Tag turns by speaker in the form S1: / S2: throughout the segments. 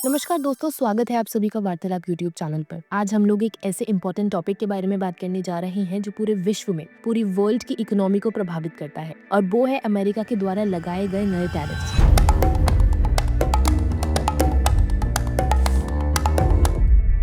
S1: नमस्कार दोस्तों, स्वागत है आप सभी का वार्तालाप यूट्यूब चैनल पर। आज हम लोग एक ऐसे इम्पोर्टेंट टॉपिक के बारे में बात करने जा रहे हैं जो पूरे विश्व में, पूरी वर्ल्ड की इकोनॉमी को प्रभावित करता है और वो है अमेरिका के द्वारा लगाए गए नए टैरिफ्स।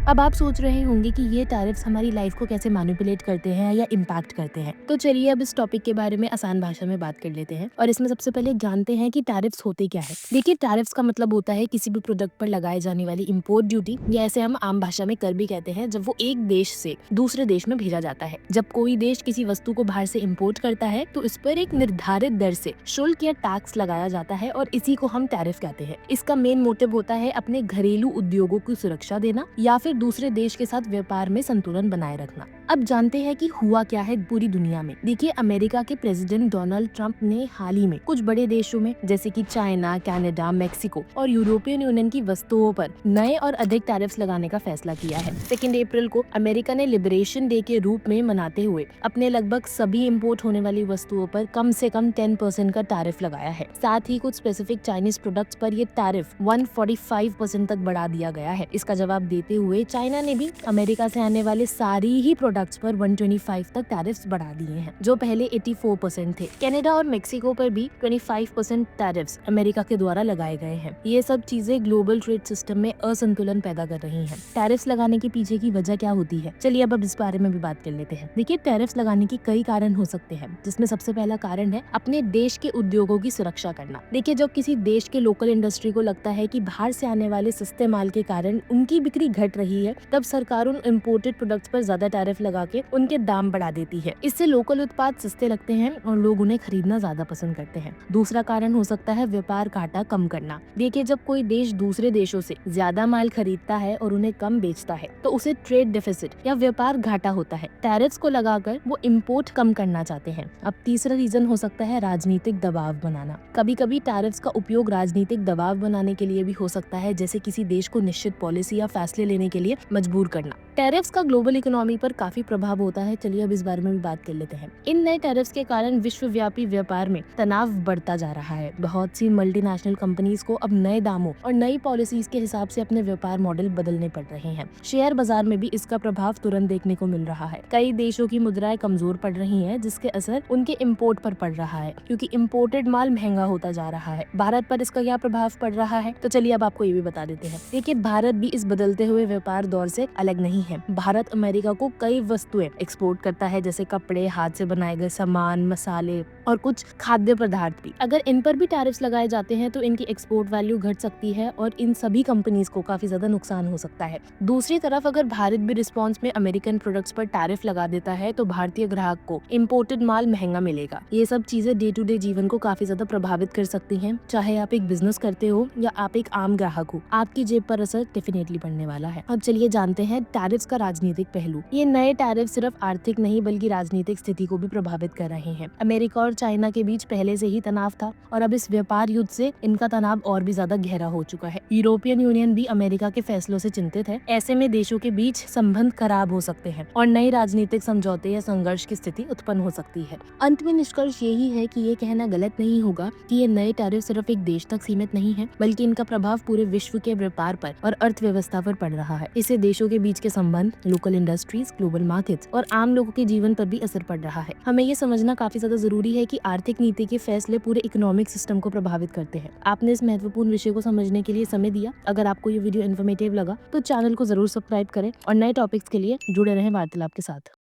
S1: अब आप सोच रहे होंगे कि ये टैरिफ्स हमारी लाइफ को कैसे मैनिपुलेट करते हैं या इम्पैक्ट करते हैं। तो चलिए अब इस टॉपिक के बारे में आसान भाषा में बात कर लेते हैं और इसमें सबसे पहले जानते हैं कि टैरिफ्स होते क्या है। देखिए, टैरिफ्स का मतलब होता है किसी भी प्रोडक्ट पर लगाए जाने वाली इम्पोर्ट ड्यूटी, या ऐसे हम आम भाषा में कर भी कहते हैं, जब वो एक देश से दूसरे देश में भेजा जाता है। जब कोई देश किसी वस्तु को बाहर से इम्पोर्ट करता है तो इस पर एक निर्धारित दर से शुल्क या टैक्स लगाया जाता है और इसी को हम टैरिफ कहते हैं। इसका मेन मोटिव होता है अपने घरेलू उद्योगों की सुरक्षा देना या फिर दूसरे देश के साथ व्यापार में संतुलन बनाए रखना। अब जानते हैं कि हुआ क्या है पूरी दुनिया में। देखिए, अमेरिका के प्रेसिडेंट डोनाल्ड ट्रंप ने हाल ही में कुछ बड़े देशों में जैसे कि चाइना, कनाडा, मेक्सिको और यूरोपियन यूनियन की वस्तुओं पर नए और अधिक टैरिफ्स लगाने का फैसला किया है। 2 अप्रैल को अमेरिका ने लिबरेशन डे के रूप में मनाते हुए अपने लगभग सभी इम्पोर्ट होने वाली वस्तुओं पर कम से कम 10% का टैरिफ लगाया है। साथ ही कुछ स्पेसिफिक चाइनीज प्रोडक्ट्स पर ये टैरिफ 145% तक बढ़ा दिया गया है। इसका जवाब देते हुए चाइना ने भी अमेरिका से आने वाले सारी ही प्रोडक्ट्स पर 125 तक टैरिफ्स बढ़ा दिए हैं, जो पहले 84% थे। कनाडा और मेक्सिको पर भी 25% टैरिफ्स अमेरिका के द्वारा लगाए गए हैं। ये सब चीजें ग्लोबल ट्रेड सिस्टम में असंतुलन पैदा कर रही हैं। टैरिफ्स लगाने के पीछे की वजह क्या होती है, चलिए अब इस बारे में भी बात कर लेते हैं। देखिए, टैरिफ्स लगाने के कई कारण हो सकते हैं, जिसमें सबसे पहला कारण है अपने देश के उद्योगों की सुरक्षा करना। देखिए, जब किसी देश के लोकल इंडस्ट्री को लगता है कि बाहर से आने वाले सस्ते माल के कारण उनकी बिक्री घट रही है, तब सरकार उन इम्पोर्टेड प्रोडक्ट्स पर ज्यादा टैरिफ लगा के उनके दाम बढ़ा देती है। इससे लोकल उत्पाद सस्ते लगते हैं और लोग उन्हें खरीदना ज्यादा पसंद करते हैं। दूसरा कारण हो सकता है व्यापार घाटा कम करना। देखिए, जब कोई देश दूसरे देशों से ज्यादा माल खरीदता है और उन्हें कम बेचता है तो उसे ट्रेड डेफिसिट या व्यापार घाटा होता है। टैरिफ्स को लगाकर वो इम्पोर्ट कम करना चाहते हैं। अब तीसरा रीजन हो सकता है राजनीतिक दबाव बनाना। कभी कभी टैरिफ्स का उपयोग राजनीतिक दबाव बनाने के लिए भी हो सकता है, जैसे किसी देश को निश्चित पॉलिसी या फैसले लेने के लिए मजबूर करना। टैरिफ्स का ग्लोबल इकोनॉमी पर काफी प्रभाव होता है। चलिए अब इस बारे में भी बात कर लेते हैं। इन नए टैरिफ्स के कारण विश्वव्यापी व्यापार में तनाव बढ़ता जा रहा है। बहुत सी मल्टीनेशनल कंपनीज को अब नए दामों और नई पॉलिसीज के हिसाब से अपने व्यापार मॉडल बदलने पड़ रहे हैं। शेयर बाजार में भी इसका प्रभाव तुरंत देखने को मिल रहा है। कई देशों की मुद्राएं कमजोर पड़ रही है, जिसके असर उनके इम्पोर्ट पर पड़ रहा है, क्योंकि इम्पोर्टेड माल महंगा होता जा रहा है। भारत पर इसका क्या प्रभाव पड़ रहा है, तो चलिए अब आपको ये भी बता देते हैं। देखिए, भारत भी इस बदलते हुए व्यापार दौर से अलग नहीं है। भारत अमेरिका को कई वस्तुएं एक्सपोर्ट करता है, जैसे कपड़े, हाथ से बनाए गए सामान, मसाले और कुछ खाद्य पदार्थ भी। अगर इन पर भी टैरिफ्स लगाए जाते हैं तो इनकी एक्सपोर्ट वैल्यू घट सकती है और इन सभी कंपनीज को काफी ज्यादा नुकसान हो सकता है। दूसरी तरफ अगर भारत भी रिस्पॉन्स में अमेरिकन प्रोडक्ट्स पर टैरिफ लगा देता है तो भारतीय ग्राहक को इम्पोर्टेड माल महंगा मिलेगा। ये सब चीजें डे टू डे जीवन को काफी ज्यादा प्रभावित कर सकती हैं। चाहे आप एक बिजनेस करते हो या आप एक आम ग्राहक हो, आपकी जेब पर असर डेफिनेटली पड़ने वाला है। अब चलिए जानते हैं टैरिफ्स का राजनीतिक पहलू। ये नए टैरिफ सिर्फ आर्थिक नहीं बल्कि राजनीतिक स्थिति को भी प्रभावित कर रहे हैं। अमेरिका और चाइना के बीच पहले से ही तनाव था और अब इस व्यापार युद्ध से इनका तनाव और भी ज्यादा गहरा हो चुका है। यूरोपियन यूनियन भी अमेरिका के फैसलों से चिंतित है। ऐसे में देशों के बीच संबंध खराब हो सकते हैं और नई राजनीतिक समझौते या संघर्ष की स्थिति उत्पन्न हो सकती है। अंत में निष्कर्ष यही है कि ये कहना गलत नहीं होगा कि ये नए टैरिफ सिर्फ एक देश तक सीमित नहीं है, बल्कि इनका प्रभाव पूरे विश्व के व्यापार पर और अर्थव्यवस्था पर पड़ रहा है। इससे देशों के बीच के संबंध, लोकल इंडस्ट्रीज, ग्लोबल मार्केट्स और आम लोगों के जीवन पर भी असर पड़ रहा है। हमें ये समझना काफी ज्यादा जरूरी है कि आर्थिक नीति के फैसले पूरे इकोनॉमिक सिस्टम को प्रभावित करते हैं। आपने इस महत्वपूर्ण विषय को समझने के लिए समय दिया। अगर आपको ये वीडियो इन्फॉर्मेटिव लगा तो चैनल को जरूर सब्सक्राइब करें और नए टॉपिक्स के लिए जुड़े रहें वार्तालाप के साथ।